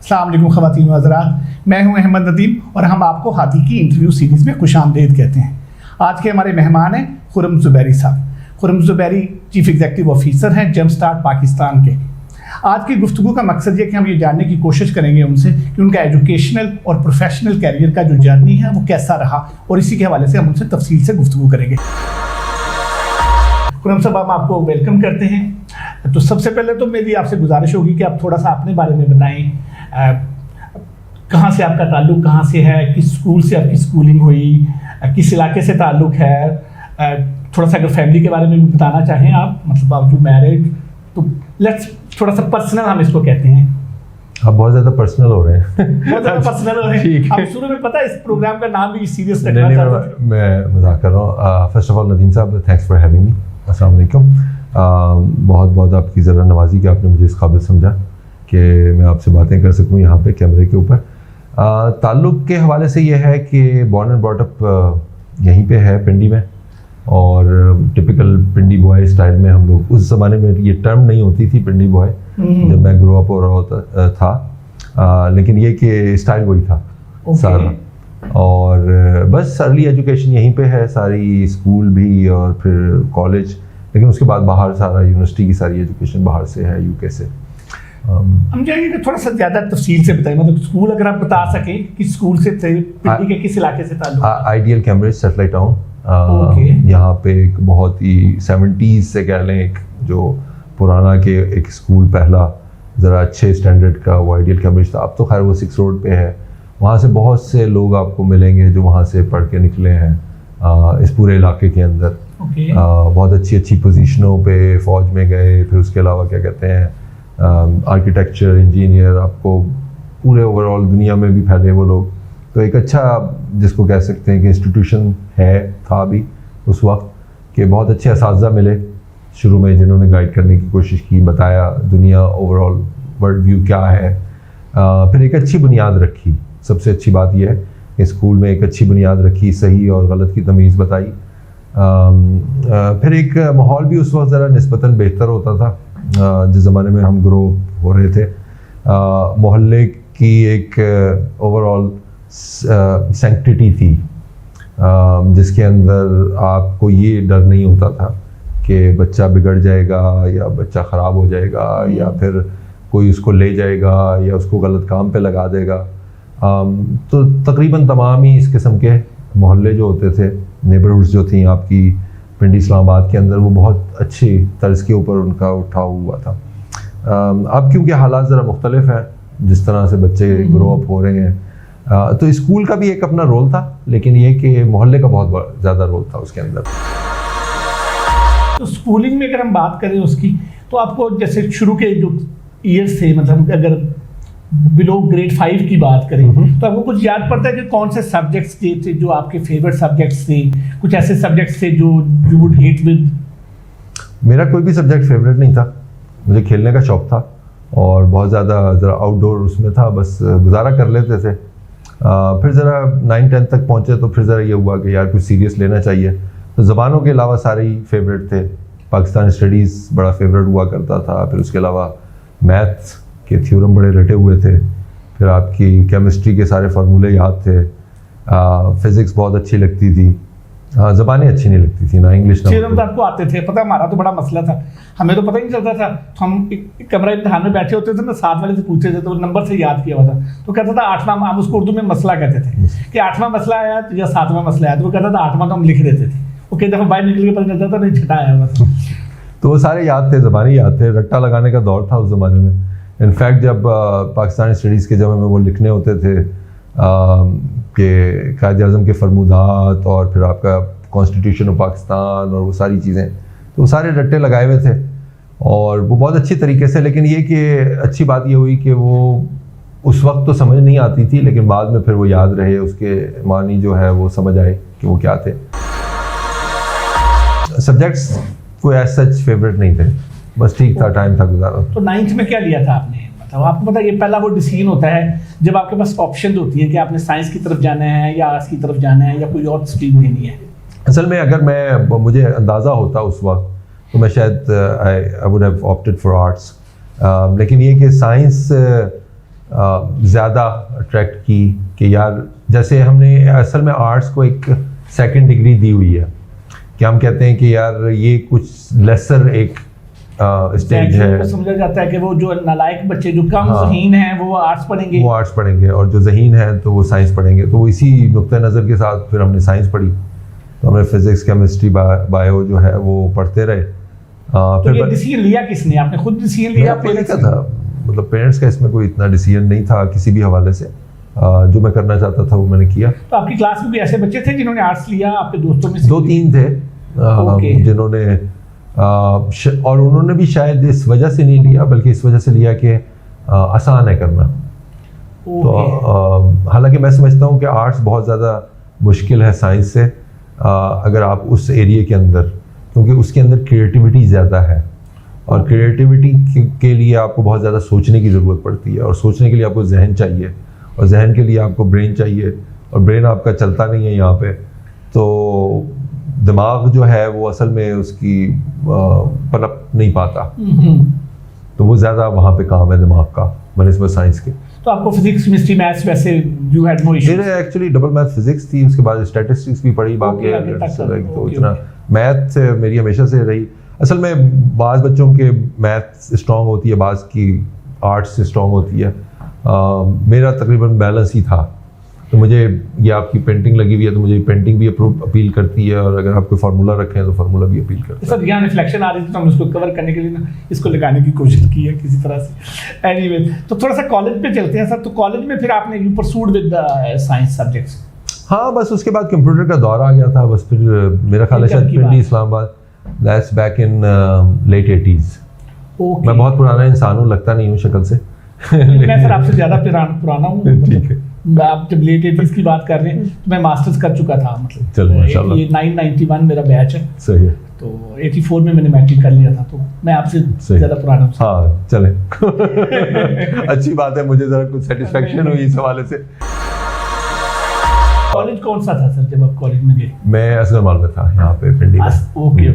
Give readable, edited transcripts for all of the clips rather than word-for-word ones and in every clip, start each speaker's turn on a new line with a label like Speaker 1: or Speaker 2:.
Speaker 1: अस्सलाम वालेकुम ख़वातीन व हज़रात, मैं हूं अहमद नदीम और हम आपको हादी की इंटरव्यू सीरीज़ में खुशामदीद कहते हैं। आज के हमारे मेहमान हैं खुर्रम ज़ुबैरी साहब। Khurram Zubairi chief executive officer हैं जम्पस्टार्ट पाकिस्तान के। आज की गुफ्तगू का मकसद ये कि हम ये जानने की कोशिश करेंगे उनसे कि उनका एजुकेशनल और प्रोफेशनल कैरियर का जो जर्नी है वो कैसा रहा, और इसी के हवाले से हम उनसे तफसील से गुफ्तगू करेंगे। खुर्रम साहब, हम आपको वेलकम करते हैं। तो सबसे पहले तो मेरी आपसे गुजारिश होगी कि आप थोड़ा सा अपने बारे में बताएं। कहाँ से आपका ताल्लुक़ कहाँ से है, किस स्कूल से आपकी स्कूलिंग हुई, किस इलाके से ताल्लुक़ है, थोड़ा सा अगर फैमिली के बारे में भी बताना चाहें आप, मतलब आप जो मैरिड, तो लेट्स थोड़ा सा पर्सनल हम इसको कहते हैं।
Speaker 2: आप बहुत ज़्यादा पर्सनल हो रहे हैं।
Speaker 1: बहुत ज़्यादा पर्सनल हो रहे हैं।
Speaker 2: ठीक है।
Speaker 1: अब शुरू में पता है इस प्रोग्राम का नाम भी सीरियस रखना चाहता था।
Speaker 2: मैं मजाक कर रहा हूँ। फर्स्ट ऑफ ऑल नदीम साहब, थैंक्स फॉर हैविंग मी। अस्सलाम वालेकुम। बहुत बहुत आपकी ज़रा नवाजी कि आपने मुझे इस काबिल समझा कि मैं आपसे बातें कर सकूँ यहाँ पे कैमरे के ऊपर। ताल्लुक़ के हवाले से ये है कि बॉर्न एंड ब्रॉट अप यहीं पे है पिंडी में, और टिपिकल पिंडी बॉय स्टाइल में हम लोग, उस ज़माने में ये टर्म नहीं होती थी पिंडी बॉय जब मैं ग्रो अप हो रहा होता था, लेकिन ये कि स्टाइल वही था सारा। और बस अर्ली एजुकेशन यहीं पे है सारी, स्कूल भी और फिर कॉलेज, लेकिन उसके बाद बाहर सारा यूनिवर्सिटी की सारी एजुकेशन बाहर से है, यूके से।
Speaker 1: हम चाहेंगे कि थोड़ा सा ज़्यादा तफसील से बताएं, मतलब स्कूल अगर आप बता सकें किस स्कूल से थे, पिंडी के किस इलाके से ताल्लुक़?
Speaker 2: Ideal Cambridge satellite town. यहाँ पे एक बहुत ही 70s से कह लें, एक जो पुराना के एक स्कूल पहला ज़रा अच्छे स्टैंडर्ड का वो आइडियल कैम्ब्रिज था। अब तो खैर वो 6 रोड पे है। वहाँ से बहुत से लोग आपको मिलेंगे जो वहाँ से पढ़ के निकले हैं इस पूरे इलाके के अंदर। बहुत अच्छी अच्छी पोजीशनों पे फ़ौज में गए, फिर उसके अलावा क्या कहते हैं आर्किटेक्चर, इंजीनियर, आपको पूरे ओवरऑल दुनिया में भी फैले वो लोग। तो एक अच्छा जिसको कह सकते हैं कि इंस्टीट्यूशन है, था भी उस वक्त, कि बहुत अच्छे असातिज़ा मिले शुरू में जिन्होंने गाइड करने की कोशिश की, बताया दुनिया ओवरऑल वर्ल्ड व्यू क्या है। फिर एक अच्छी बुनियाद रखी। सबसे अच्छी बात यह है कि स्कूल में एक अच्छी बुनियाद रखी, सही और गलत की तमीज़ बताई। फिर एक माहौल भी उस वक्त ज़रा निस्बतन बेहतर होता था जिस ज़माने में हम ग्रो हो रहे थे। मोहल्ले की एक ओवरऑल सैंक्टिटी थी जिसके अंदर आपको ये डर नहीं होता था कि बच्चा बिगड़ जाएगा या बच्चा ख़राब हो जाएगा या फिर कोई उसको ले जाएगा या उसको गलत काम पे लगा देगा। तो तकरीबन तमाम ही इस किस्म के मोहल्ले जो होते थे, नेबरहुड्स जो थी आपकी पिंडी इस्लामाबाद के अंदर, वो बहुत अच्छी तर्ज के ऊपर उनका उठाव हुआ था। अब क्योंकि हालात ज़रा मुख्तलिफ हैं, जिस तरह से बच्चे ग्रो अप हो रहे हैं, तो स्कूल का भी एक अपना रोल था, लेकिन ये कि मोहल्ले का बहुत ज़्यादा रोल था उसके अंदर।
Speaker 1: तो स्कूलिंग में अगर हम बात करें उसकी, तो आपको जैसे शुरू के जो ईयर्स थे, मतलब अगर बिलो ग्रेड 5 की बात करें तो आपको कुछ याद पड़ता है कि कौन से सब्जेक्ट्स थे जो आपके फेवरेट सब्जेक्ट्स थे? कुछ ऐसे सब्जेक्ट्स थे जो यू वुड हेट विद?
Speaker 2: मेरा कोई भी सब्जेक्ट फेवरेट नहीं था। मुझे खेलने का शौक था और बहुत ज़्यादा ज़रा आउटडोर उसमें था, बस गुजारा कर लेते थे। फिर ज़रा 9-10 तक पहुँचे तो फिर ज़रा ये हुआ कि यार कुछ सीरियस लेना चाहिए। तो ज़बानों के अलावा सारे ही फेवरेट थे। पाकिस्तान स्टडीज़ बड़ा फेवरेट हुआ करता था, फिर उसके अलावा मैथ्स के थ्योरम बड़े रटे हुए थे, फिर आपकी केमिस्ट्री के सारे फार्मूले याद थे, फिज़िक्स बहुत अच्छी लगती थी। ज़बानें अच्छी नहीं लगती थी, ना इंग्लिश ना
Speaker 1: थ्योरम तो आपको आते थे? पता हमारा तो बड़ा मसला था, हमें तो पता ही नहीं चलता था। तो हम एक कमरा इम्तिहान में बैठे होते थे ना, साथ वाले से पूछते थे तो नंबर से याद किया हुआ था। तो कहता था 8वां, हम उसको उर्दू में मसला कहते थे कि 8वां मसला आया या 7वां मसला आया, तो वो कहता था 8वां, तो हम लिख देते थे। वो कई दफ़ा बाहर निकल के पता चलता था नहीं 6ठा आया हुआ था।
Speaker 2: तो वो सारे याद थे, ज़बानी याद थे। रट्टा लगाने का दौर था उस ज़माने में। इनफैक्ट जब पाकिस्तानी स्टडीज़ के जमे में वो लिखने होते थे कि कायद-ए-आज़म के फरमूदात और फिर आपका कॉन्स्टिट्यूशन ऑफ पाकिस्तान और वो सारी चीज़ें, तो वो सारे रट्टे लगाए हुए थे और वो बहुत अच्छी तरीके से। लेकिन ये कि अच्छी बात ये हुई कि वो उस वक्त तो समझ नहीं आती थी, लेकिन बाद में फिर वो याद रहे, उसके मानी जो है वो समझ आए कि वो क्या थे। सब्जेक्ट्स कोई एज सच फेवरेट नहीं थे, बस ठीक था, टाइम था गुजारा।
Speaker 1: तो 9th में क्या लिया था आपने? मतलब आपको पता है ये पहला वो डिसीजन होता है जब आपके पास ऑप्शन होती है कि आपने साइंस की तरफ जाना है या आर्ट्स की तरफ जाना है या कोई और स्ट्रीम लेनी है।
Speaker 2: असल में अगर मुझे अंदाज़ा होता उस वक्त तो मैं शायद I would have opted for arts, लेकिन ये कि साइंस ज़्यादा अट्रैक्ट की कि यार जैसे हमने असल में आर्ट्स को एक सेकंड डिग्री दी हुई है कि हम कहते हैं कि यार ये कुछ लेसर एक स्टेज है।
Speaker 1: समझा जाता है कि वो जो नालायक बच्चे जो कम ज़हीन हैं वो आर्ट्स पढ़ेंगे और जो ज़हीन है तो वो साइंस पढ़ेंगे। तो वो इसी नुक्ते नज़र के साथ फिर हमने साइंस पढ़ी, तो हमने फिजिक्स केमिस्ट्री बायो जो है वो पढ़ते रहे। तो ये डिसीजन लिया किसने? आपने खुद डिसीजन लिया?
Speaker 2: पेरेंट्स का था, मतलब पेरेंट्स का इसमें कोई इतना डिसीजन नहीं था किसी भी हवाले से। जो मैं करना चाहता था वो मैंने किया।
Speaker 1: तो आपकी क्लास में भी ऐसे बच्चे थे जिन्होंने आर्ट्स लिया? आपके दोस्तों में
Speaker 2: 2-3 थे जिन्होंने और उन्होंने भी शायद इस वजह से नहीं लिया बल्कि इस वजह से लिया कि आसान है करना। तो हालांकि मैं समझता हूँ कि आर्ट्स बहुत ज़्यादा मुश्किल है साइंस से, अगर आप उस एरिया के अंदर, क्योंकि उसके अंदर क्रिएटिविटी ज़्यादा है और क्रिएटिविटी के लिए आपको बहुत ज़्यादा सोचने की ज़रूरत पड़ती है, और सोचने के लिए आपको जहन चाहिए, और जहन के लिए आपको ब्रेन चाहिए, और ब्रेन आपका चलता नहीं है यहाँ पे। तो दिमाग जो है वो असल में उसकी पनप नहीं पाता, तो वो ज़्यादा वहाँ पे काम है दिमाग का बनस्बत साइंस के।
Speaker 1: तो आपको फिजिक्स केमिस्ट्री मैथ्स वैसे यू हैड नो इश्यूज?
Speaker 2: मेरे एक्चुअली डबल मैथ फिजिक्स थी, उसके बाद स्टैटिस्टिक्स भी पढ़ी, बाकी तो इतना मैथ से मेरी हमेशा से रही। असल में बाज़ बच्चों के मैथ स्ट्रॉन्ग होती है, बाज़ की आर्ट्स से स्ट्रॉन्ग होती है। मेरा तकरीबन बैलेंस ही था। तो मुझे ये आपकी पेंटिंग लगी हुई है तो मुझे पेंटिंग भी अपील करती है, और अगर आप कोई फार्मूला रखें तो फार्मूला भी अपील करता है।
Speaker 1: सर यहाँ रिफ्लेक्शन आ रही थी तो हमने उसको कवर करने के लिए ना इसको लगाने की कोशिश की है किसी तरह से। एनीवे, तो थोड़ा सा कॉलेज पे चलते हैं सर। तो कॉलेज में फिर आपने you pursued with science subjects?
Speaker 2: हाँ, बस उसके बाद कंप्यूटर का दौर आ गया था। बस फिर मेरा ख्याल है शायद Pindi Islamabad, that's back in late 80s। मैं बहुत पुराना इंसान हूँ, लगता नहीं हूँ शक्ल से।
Speaker 1: मैं सर आपसे ज़्यादा पुराना हूँ। ठीक है, आप जब लेट 80s की बात कर रहे हैं तो मैं मास्टर्स कर चुका था, मतलब
Speaker 2: चलो माशाल्लाह।
Speaker 1: ये 991 मेरा बैच है।
Speaker 2: सही है।
Speaker 1: तो 84 में मैंने मैट्रिक कर लिया था, तो मैं आपसे ज़्यादा पुराना हूँ।
Speaker 2: हाँ चले अच्छी बात है, मुझे ज़रा कुछ सेटिस्फेक्शन हुई इस हवाले से।
Speaker 1: कॉलेज कौन सा था सर जब आप कॉलेज में गए?
Speaker 2: मैं असगर माल में था, यहाँ पे पिंडी में।
Speaker 1: ओके।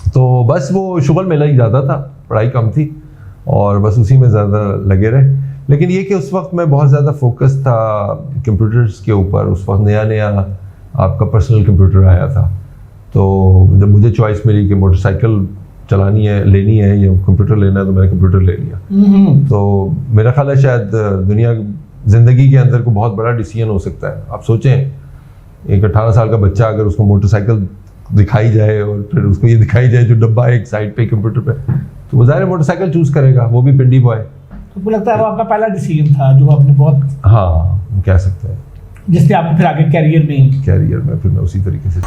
Speaker 2: तो बस वो शुगल मेला ही ज़्यादा था, पढ़ाई कम थी और बस उसी में ज़्यादा लगे रहे। लेकिन ये कि उस वक्त मैं बहुत ज़्यादा फोकस था कंप्यूटर्स के ऊपर। उस वक्त नया नया आपका पर्सनल कंप्यूटर आया था, तो जब मुझे चॉइस मिली कि मोटरसाइकिल चलानी है, लेनी है या कंप्यूटर लेना है, तो मैंने कंप्यूटर ले लिया। तो मेरा ख्याल है शायद दुनिया ज़िंदगी के अंदर को बहुत बड़ा डिसीजन हो सकता है। आप सोचें, एक 18 साल का बच्चा अगर उसको मोटरसाइकिल दिखाई जाए और फिर उसको ये दिखाई जाए जो डब्बा है एक साइड पे कंप्यूटर पे, तो वो ज़ाहिर मोटरसाइकिल चूज़ करेगा, वो भी पिंडी बॉय।
Speaker 1: तो मुझे लगता है वो आपका पहला डिसीजन था जो आपने बहुत,
Speaker 2: हाँ कह सकते हैं,
Speaker 1: जिससे आपको फिर आगे कैरियर में
Speaker 2: फिर मैं उसी तरीके से।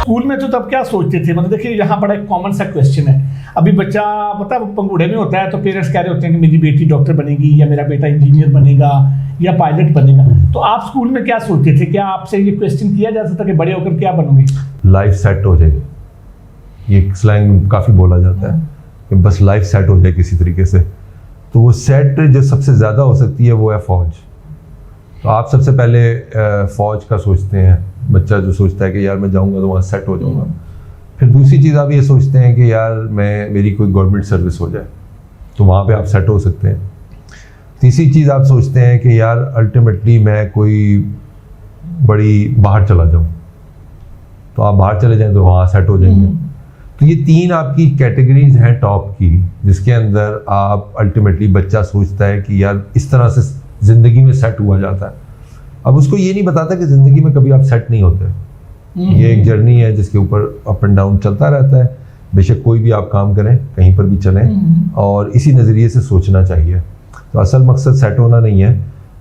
Speaker 1: स्कूल में तो तब क्या सोचते थे? मतलब देखिए यहाँ बड़ा एक कॉमन सा क्वेश्चन है। अभी बच्चा पता है पंगूढ़े में होता है तो पेरेंट्स कह रहे होते हैं कि मेरी बेटी डॉक्टर बनेगी या मेरा बेटा इंजीनियर बनेगा या पायलट बनेगा। तो आप स्कूल में क्या सोचते थे? क्या आपसे ये क्वेश्चन किया जाता था कि बड़े होकर क्या बनोगे?
Speaker 2: लाइफ सेट हो जाए, ये स्लैंग काफ़ी बोला जाता है कि बस लाइफ सेट हो जाए किसी तरीके से। तो वो सेट जो सबसे ज़्यादा हो सकती है वो है फ़ौज। तो आप सबसे पहले फ़ौज का सोचते हैं, बच्चा जो सोचता है कि यार मैं जाऊंगा तो वहाँ सेट हो जाऊंगा। फिर दूसरी चीज़ आप ये सोचते हैं कि यार मेरी कोई गवर्नमेंट सर्विस हो जाए, तो वहाँ पे आप सेट हो सकते हैं। तीसरी चीज़ आप सोचते हैं कि यार अल्टीमेटली मैं कोई बड़ी बाहर चला जाऊँ, तो आप बाहर चले जाएं तो वहाँ सेट हो जाएंगे। तो ये 3 आपकी कैटेगरीज हैं टॉप की, जिसके अंदर आप अल्टीमेटली बच्चा सोचता है कि यार इस तरह से ज़िंदगी में सेट हुआ जाता है। अब उसको ये नहीं बताता कि ज़िंदगी में कभी आप सेट नहीं होते। ये एक जर्नी है जिसके ऊपर अप एंड डाउन चलता रहता है। बेशक कोई भी आप काम करें, कहीं पर भी चलें, और इसी नज़रिए से सोचना चाहिए। तो असल मकसद सेट होना नहीं है।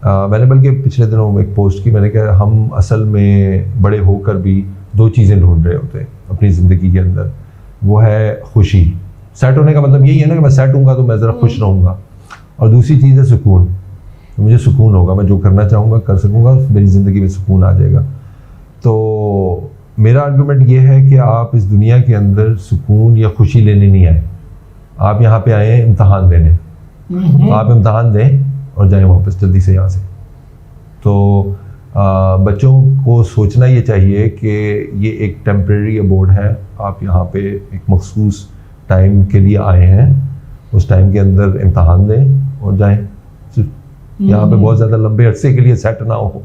Speaker 2: मैंने बल्कि पिछले दिनों में एक पोस्ट की, मैंने कहा हम असल में बड़े होकर भी 2 चीज़ें ढूंढ रहे होते हैं अपनी ज़िंदगी के अंदर। वो है खुशी। सेट होने का मतलब यही है ना कि मैं सेट हूँगा तो मैं ज़रा खुश रहूँगा, और दूसरी चीज़ है सुकून। तो मुझे सुकून होगा, मैं जो करना चाहूँगा कर सकूँगा, मेरी ज़िंदगी में सुकून आ जाएगा। तो मेरा आर्गुमेंट ये है कि आप इस दुनिया के अंदर सुकून या खुशी लेने नहीं आए, आप यहाँ पे आए हैं इम्तहान देने। तो आप इम्तहान दें और जाएं वापस जल्दी से यहाँ से। तो बच्चों को सोचना ये चाहिए कि ये एक टेम्परेरी अबोर्ड है, आप यहाँ पे एक मखसूस टाइम के लिए आए हैं, उस टाइम के अंदर इम्तहान दें और जाएं। सिर्फ यहाँ पे बहुत ज़्यादा लंबे अरसे के लिए सेट ना हो।